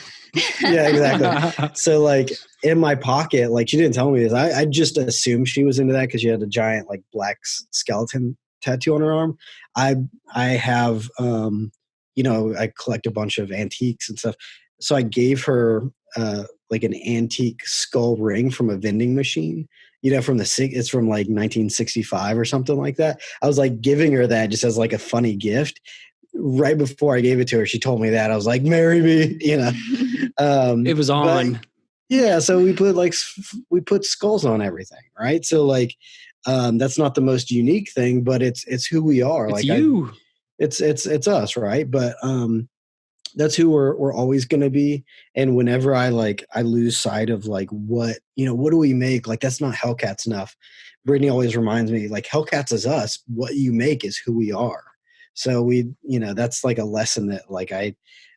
Yeah, exactly. So like in my pocket, like she didn't tell me this. I just assumed she was into that because she had a giant like black skeleton tattoo on her arm. I have, I collect a bunch of antiques and stuff. So I gave her like an antique skull ring from a vending machine, it's from like 1965 or something like that. I was like giving her that just as like a funny gift. Right before I gave it to her, she told me that. I was like, marry me, It was on. Yeah. So we put skulls on everything. Right. So like, that's not the most unique thing, but it's who we are. It's like you. It's us. Right. But, that's who we're always going to be. And whenever I lose sight of like, what do we make? Like, that's not Hellcats enough. Brittany always reminds me like Hellcats is us. What you make is who we are. So that's like a lesson that like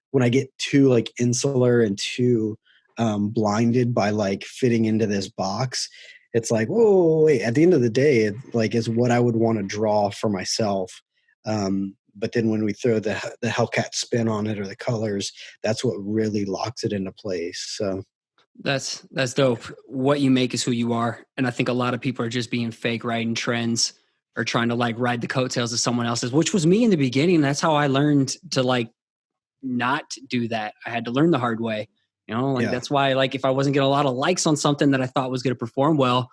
when I get too like insular and too blinded by like fitting into this box, it's like, whoa, wait, at the end of the day, it like is what I would want to draw for myself. But then when we throw the Hellcat spin on it or the colors, that's what really locks it into place. So that's dope. What you make is who you are. And I think a lot of people are just being fake, riding trends or trying to like ride the coattails of someone else's, which was me in the beginning. That's how I learned to like not do that. I had to learn the hard way. That's why like if I wasn't getting a lot of likes on something that I thought was going to perform well,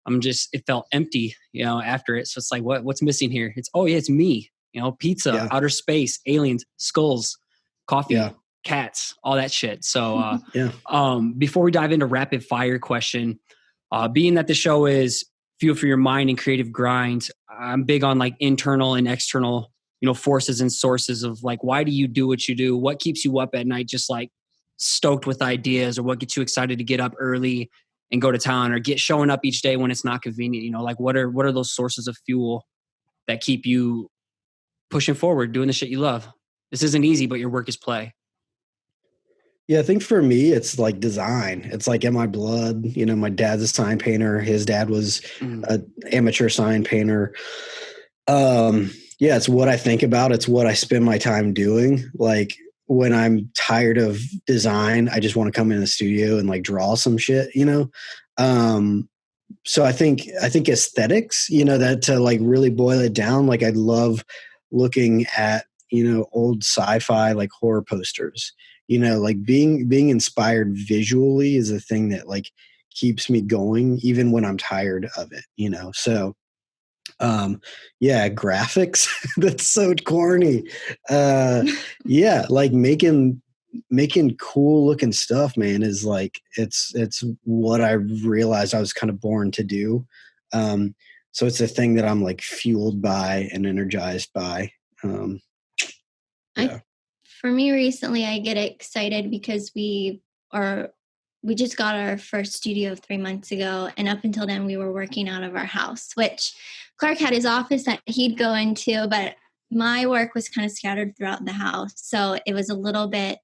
it felt empty, after it. So it's like, what's missing here? It's me. Pizza, outer space, aliens, skulls, coffee, cats, all that shit. So, before we dive into rapid fire question, being that the show is fuel for your mind and creative grind, I'm big on like internal and external, forces and sources of like, why do you do what you do? What keeps you up at night? Just like stoked with ideas, or what gets you excited to get up early and go to town, or showing up each day when it's not convenient? Like what are those sources of fuel that keep you pushing forward, doing the shit you love? This isn't easy, but your work is play. Yeah, I think for me, it's like design. It's like in my blood. My dad's a sign painter. His dad was an amateur sign painter. It's what I think about. It's what I spend my time doing. Like when I'm tired of design, I just want to come in the studio and like draw some shit, So I think aesthetics, that to like really boil it down, like I love looking at, old sci-fi, like horror posters, like being inspired visually is a thing that like keeps me going even when I'm tired of it, you know? So, yeah, graphics, that's so corny. Yeah, like making cool looking stuff, man, is like, it's what I realized I was kind of born to do. So it's a thing that I'm like fueled by and energized by. Yeah. For me recently, I get excited because we just got our first studio 3 months ago. And up until then, we were working out of our house, which Clark had his office that he'd go into, but my work was kind of scattered throughout the house. So it was a little bit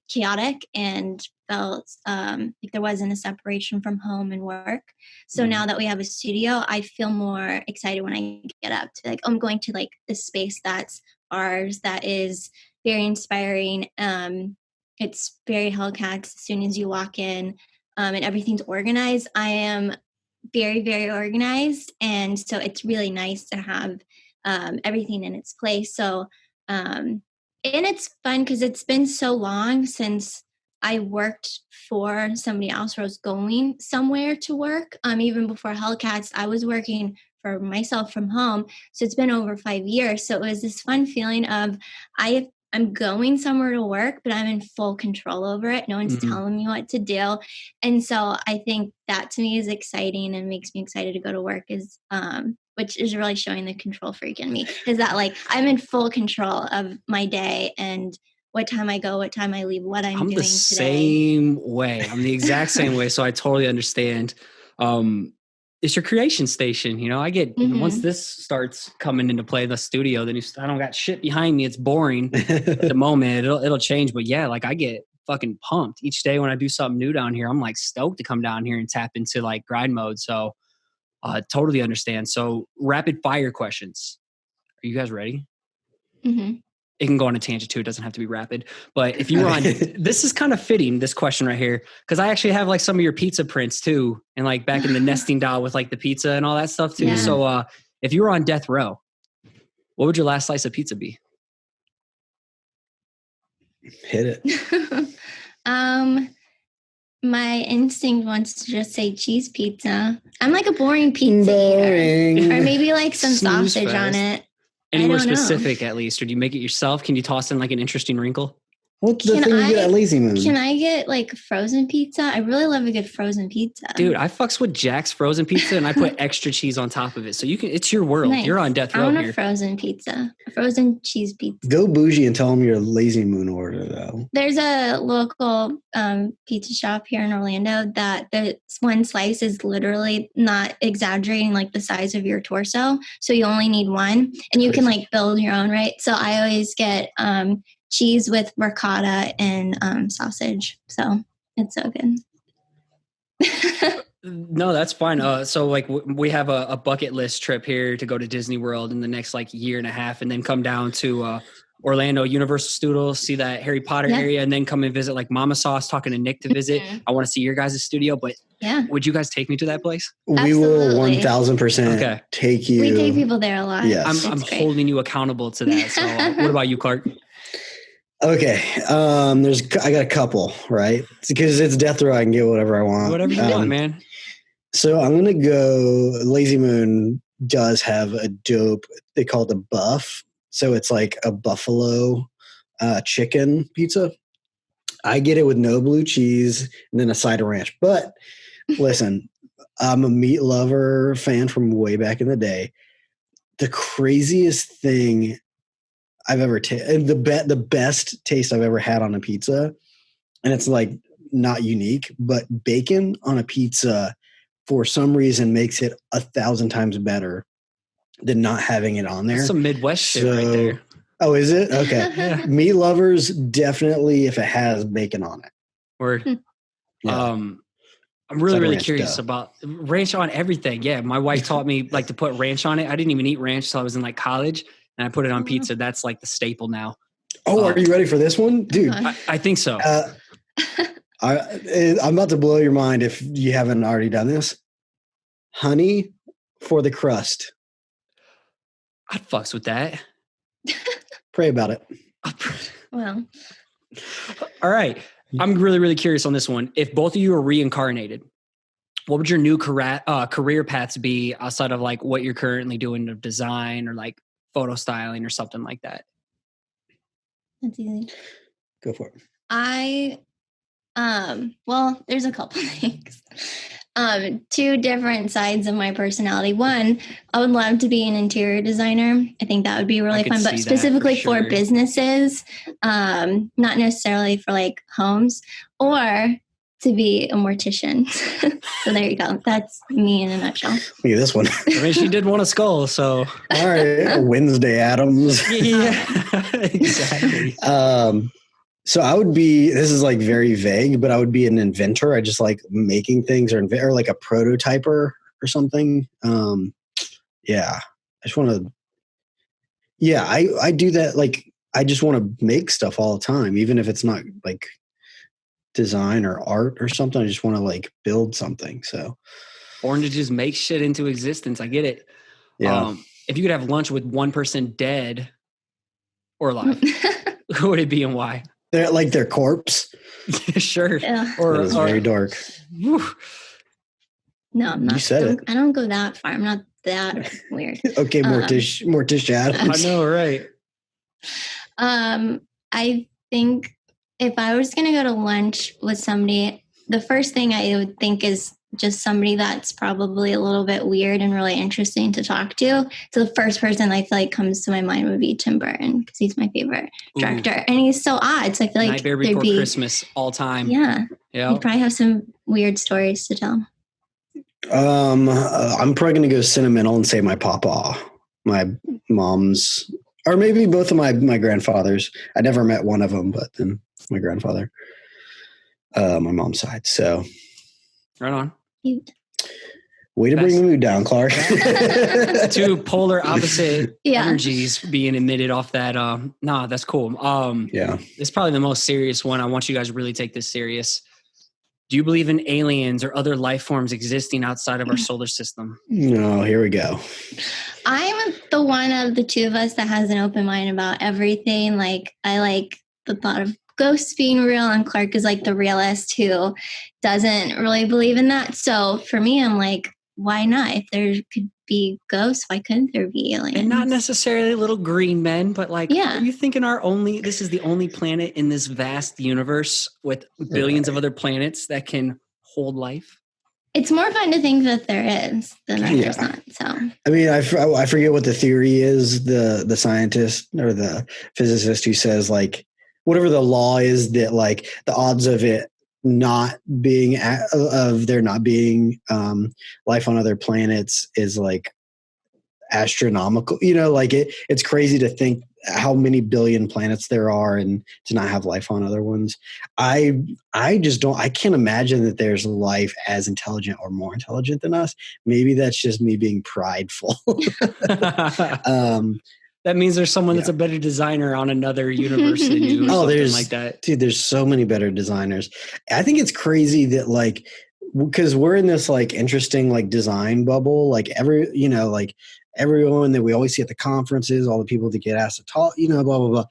chaotic and felt like there wasn't a separation from home and work. So now that we have a studio, I feel more excited when I get up to like, I'm going to like this space that's ours, that is very inspiring. It's very Hellcats as soon as you walk in, and everything's organized. I am very, very organized. And so it's really nice to have everything in its place. So, and it's fun because it's been so long since I worked for somebody else or I was going somewhere to work. Even before Hellcats, I was working for myself from home. So it's been over 5 years. So it was this fun feeling of I'm going somewhere to work, but I'm in full control over it. No one's telling me what to do. And so I think that to me is exciting and makes me excited to go to work, is which is really showing the control freak in me, is that like I'm in full control of my day and what time I go, what time I leave, what I'm doing the today. Same way. I'm the exact same way. So I totally understand. It's your creation station. You know, I get, once this starts coming into play, the studio, then I don't got shit behind me. It's boring at the moment. It'll change. But yeah, like I get fucking pumped each day when I do something new down here. I'm like stoked to come down here and tap into like grind mode. So totally understand. So rapid fire questions. Are you guys ready? It can go on a tangent too. It doesn't have to be rapid. But if you were on, this is kind of fitting, this question right here, because I actually have like some of your pizza prints too. And like back in the nesting doll with like the pizza and all that stuff too. Yeah. So if you were on death row, what would your last slice of pizza be? Hit it. My instinct wants to just say cheese pizza. I'm like a boring pizza eater. Or maybe like some sausage on it. Any more specific at least? Or do you make it yourself? Can you toss in like an interesting wrinkle? What's the thing you get at Lazy Moon? Can I get like frozen pizza? I really love a good frozen pizza. Dude, I fucks with Jack's frozen pizza and I put extra cheese on top of it. So you can, it's your world. Nice. You're on death row here. I want a frozen pizza, a frozen cheese pizza. Go bougie and tell them your Lazy Moon order though. There's a local pizza shop here in Orlando that the one slice is literally, not exaggerating, like the size of your torso. So you only need one and you can like build your own, right? So I always get cheese with ricotta and sausage. So it's so good. No, that's fine. So like we have a bucket list trip here to go to Disney World in the next like year and a half, and then come down to Orlando Universal Studios, see that Harry Potter area, and then come and visit like Mama Sauce, talking to Nick to visit. I want to see your guys' studio, but would you guys take me to that place? We will 1,000% take you. We take people there a lot. Yes. I'm holding you accountable to that. So what about you, Clark? Okay. I got a couple, right? Because it's death row. I can get whatever I want. Whatever you want, man. So I'm going to go, Lazy Moon does have a dope, they call it a buff. So it's like a buffalo chicken pizza. I get it with no blue cheese and then a side of ranch. But listen, I'm a meat lover fan from way back in the day. The craziest thing I've ever tasted, the best taste I've ever had on a pizza, and it's like not unique, but bacon on a pizza for some reason makes it 1,000 times better than not having it on there. That's some Midwest shit right there. Oh, is it? Okay. Meat lovers, definitely if it has bacon on it. Word. Yeah. I'm really curious about ranch on everything. Yeah, my wife taught me like to put ranch on it. I didn't even eat ranch till I was in like college, and I put it on pizza. That's like the staple now. Oh, are you ready for this one? Dude. I think so. I'm about to blow your mind if you haven't already done this. Honey for the crust. I'd fucks with that. Pray about it. Well. All right. I'm really curious on this one. If both of you are reincarnated, what would your new career paths be outside of like what you're currently doing of design or like photo styling or something like that? That's easy. Go for it. Well, there's a couple things. Two different sides of my personality. One, I would love to be an interior designer. I think that would be really fun, but specifically for businesses, not necessarily for like homes, or to be a mortician. So there you go. That's me in a nutshell. Look at this one. I mean, she did want a skull, so. All right, Wednesday Addams. Yeah, exactly. So I would be, this is like very vague, but I would be an inventor. I just like making things or like a prototyper or something. Yeah, I just want to, yeah, I do that. Like, I just want to make stuff all the time, even if it's not like design or art or something. I just want to like build something. So born to just make shit into existence. I get it. Yeah. If you could have lunch with one person dead or alive, who would it be and why? They're like their corpse. Sure. Yeah. Or very dark. Whew. No, I'm not. You said it. I don't go that far. I'm not that weird. Okay, Morticia Addams. I know, right? I think if I was going to go to lunch with somebody, the first thing I would think is just somebody that's probably a little bit weird and really interesting to talk to. So the first person I feel like comes to my mind would be Tim Burton, because he's my favorite director. And he's so odd. So I feel like Nightmare Before Christmas all time. Yeah. Yeah. You'd probably have some weird stories to tell. I'm probably going to go sentimental and say my papa, my mom's, or maybe both of my grandfathers. I never met one of them, but then my grandfather, my mom's side. So right on. Cute. Way to bring the mood down, Clark. Two polar opposite energies being emitted off that. Nah, that's cool. Yeah. It's probably the most serious one. I want you guys to really take this serious. Do you believe in aliens or other life forms existing outside of our solar system? No, here we go. I'm the one of the two of us that has an open mind about everything. Like, I like the thought of ghosts being real, and Clark is like the realist who doesn't really believe in that. So for me, I'm like, why not? If there could be ghosts, why couldn't there be aliens? And not necessarily little green men, but like, yeah. Are you thinking this is the only planet in this vast universe with billions of other planets that can hold life? It's more fun to think that there is than that there's not. So I mean, I forget what the theory is. The scientist or the physicist who says like whatever the law is that like the odds of it not being there not being life on other planets is like astronomical. You know, like it's crazy to think how many billion planets there are and to not have life on other ones. I can't imagine that there's life as intelligent or more intelligent than us. Maybe that's just me being prideful. That means there's someone that's a better designer on another universe than you. There's like that. Dude, there's so many better designers. I think it's crazy that like, because we're in this like interesting like design bubble, like everyone that we always see at the conferences, all the people that get asked to talk, blah, blah, blah.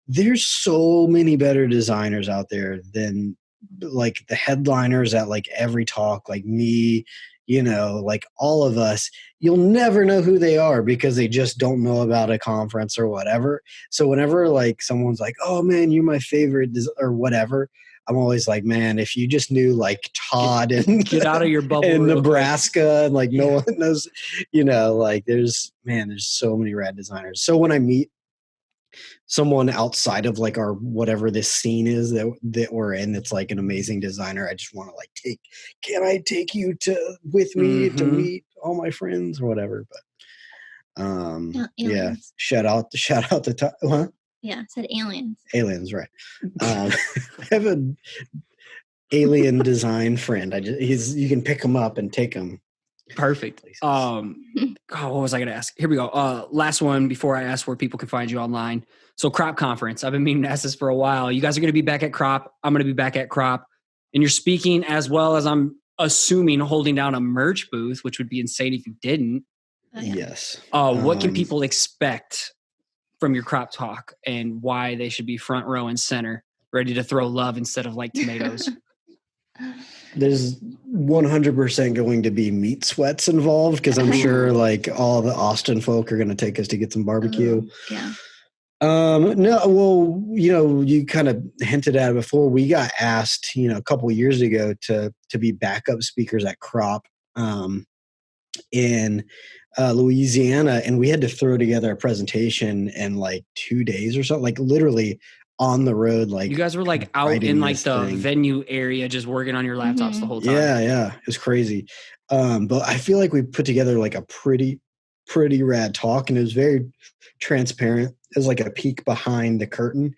There's so many better designers out there than like the headliners at like every talk, like me, like all of us. You'll never know who they are because they just don't know about a conference or whatever. So whenever like someone's like, oh man, you're my favorite or whatever, I'm always like, man, if you just knew like Todd and get out of your bubble in Nebraska and like no one knows, like there's so many rad designers. So when I meet someone outside of like our whatever this scene is that we're in, that's like an amazing designer, I just want to like can I take you with me to meet all my friends or whatever? But shout out to Todd. Huh? Yeah, I said aliens. Aliens, right. I have an alien design friend. You can pick him up and take him. Perfect. What was I going to ask? Here we go. Last one before I ask where people can find you online. So Crop Conference. I've been meaning to ask this for a while. You guys are going to be back at Crop. I'm going to be back at Crop. And you're speaking as well as I'm assuming holding down a merch booth, which would be insane if you didn't. Oh, yeah. Yes. What can people expect from your Crop talk and why they should be front row and center, ready to throw love instead of like tomatoes? There's 100% going to be meat sweats involved because I'm sure like all the Austin folk are going to take us to get some barbecue. Yeah. No, well, you kind of hinted at it before. We got asked, a couple of years ago to be backup speakers at Crop in Louisiana, and we had to throw together a presentation in like 2 days or something, like literally on the road. Like you guys were like out in like the venue area, just working on your laptops the whole time. Yeah, it was crazy. But I feel like we put together like a pretty rad talk, and it was very transparent. It was like a peek behind the curtain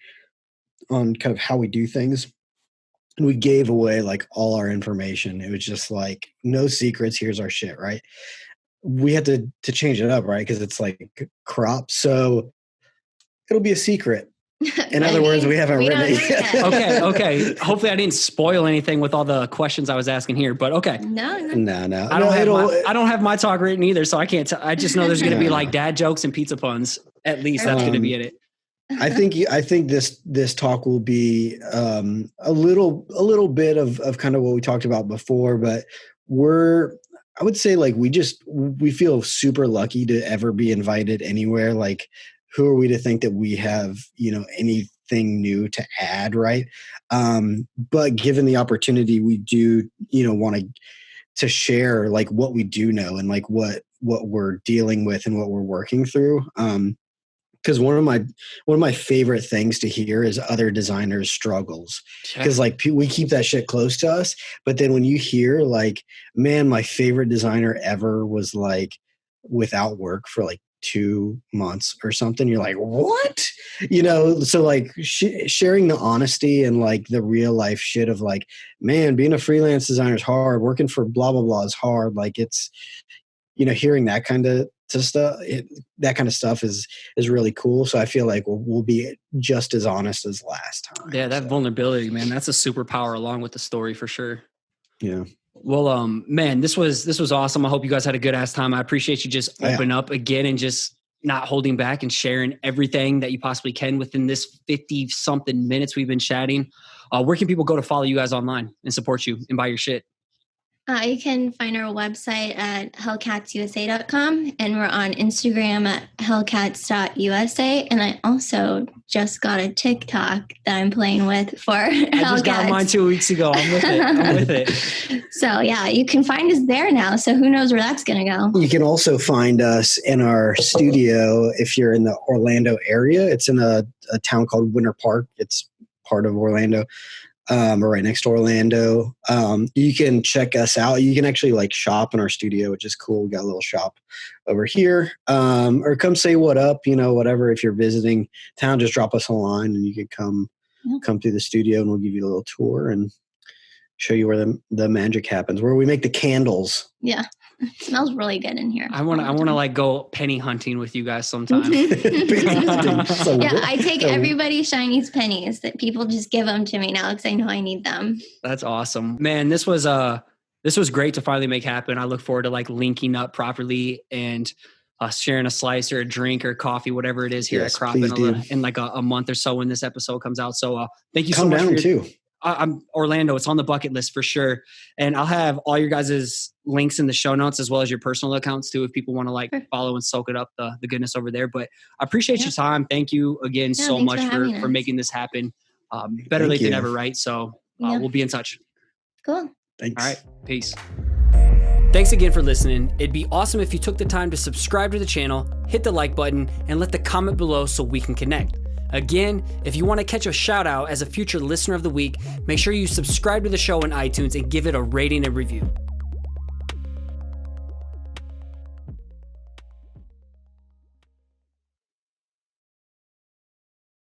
on kind of how we do things. And we gave away like all our information. It was just like, no secrets. Here's our shit, right? We had to change it up, right? Because it's like Crop. So it'll be a secret. In other words, we haven't written it yet. Okay. Hopefully I didn't spoil anything with all the questions I was asking here, but okay. No. I don't have my talk written either, so I can't. I just know there's going to be like dad jokes and pizza puns. At least that's going to be in it. I think this talk will be a little bit of kind of what we talked about before, but I would say like we feel super lucky to ever be invited anywhere. Like, who are we to think that we have, anything new to add, right? But given the opportunity, we do, want to share like what we do know and like what we're dealing with and what we're working through. Because one of my favorite things to hear is other designers' struggles. Because like we keep that shit close to us, but then when you hear like, man, my favorite designer ever was like without work for like 2 months or something, you're like, what? So like sharing the honesty and like the real life shit of like, man, being a freelance designer is hard. Working for blah blah blah is hard. Like it's, hearing that kind of stuff, that kind of stuff is really cool. So I feel like we'll be just as honest as last time. Yeah, that vulnerability, man, that's a superpower along with the story for sure. Yeah. Well, man, this was awesome. I hope you guys had a good ass time. I appreciate you just open up again and just not holding back and sharing everything that you possibly can within this 50 something minutes we've been chatting. Where can people go to follow you guys online and support you and buy your shit? You can find our website at hellcatsusa.com, and we're on Instagram at hellcats.usa. And I also just got a TikTok that I'm playing with for Hellcats. I just got mine 2 weeks ago. I'm with it. So yeah, you can find us there now. So who knows where that's going to go. You can also find us in our studio if you're in the Orlando area. It's in a town called Winter Park. It's part of Orlando. Or right next to Orlando. You can check us out. You can actually like shop in our studio, which is cool. We got a little shop over here. Or come say what up, whatever. If you're visiting town, just drop us a line and you can come through the studio and we'll give you a little tour and show you where the magic happens, where we make the candles. Yeah. It smells really good in here. I want to like go penny hunting with you guys sometime. I take everybody Shiny's pennies that people just give them to me now because I know I need them. That's awesome, man. This was great to finally make happen. I look forward to like linking up properly and sharing a slice or a drink or coffee, whatever it is here at Crop in like a month or so when this episode comes out. So thank you so much. Come down too. I'm Orlando. It's on the bucket list for sure. And I'll have all your guys' links in the show notes as well as your personal accounts too, if people want to like follow and soak it up, the goodness over there. But I appreciate your time. Thank you again so much for making this happen. Better late than ever, right? So we'll be in touch. Cool. Thanks. All right. Peace. Thanks again for listening. It'd be awesome if you took the time to subscribe to the channel, hit the like button, and let the comment below so we can connect. Again, if you want to catch a shout out as a future listener of the week, make sure you subscribe to the show on iTunes and give it a rating and review.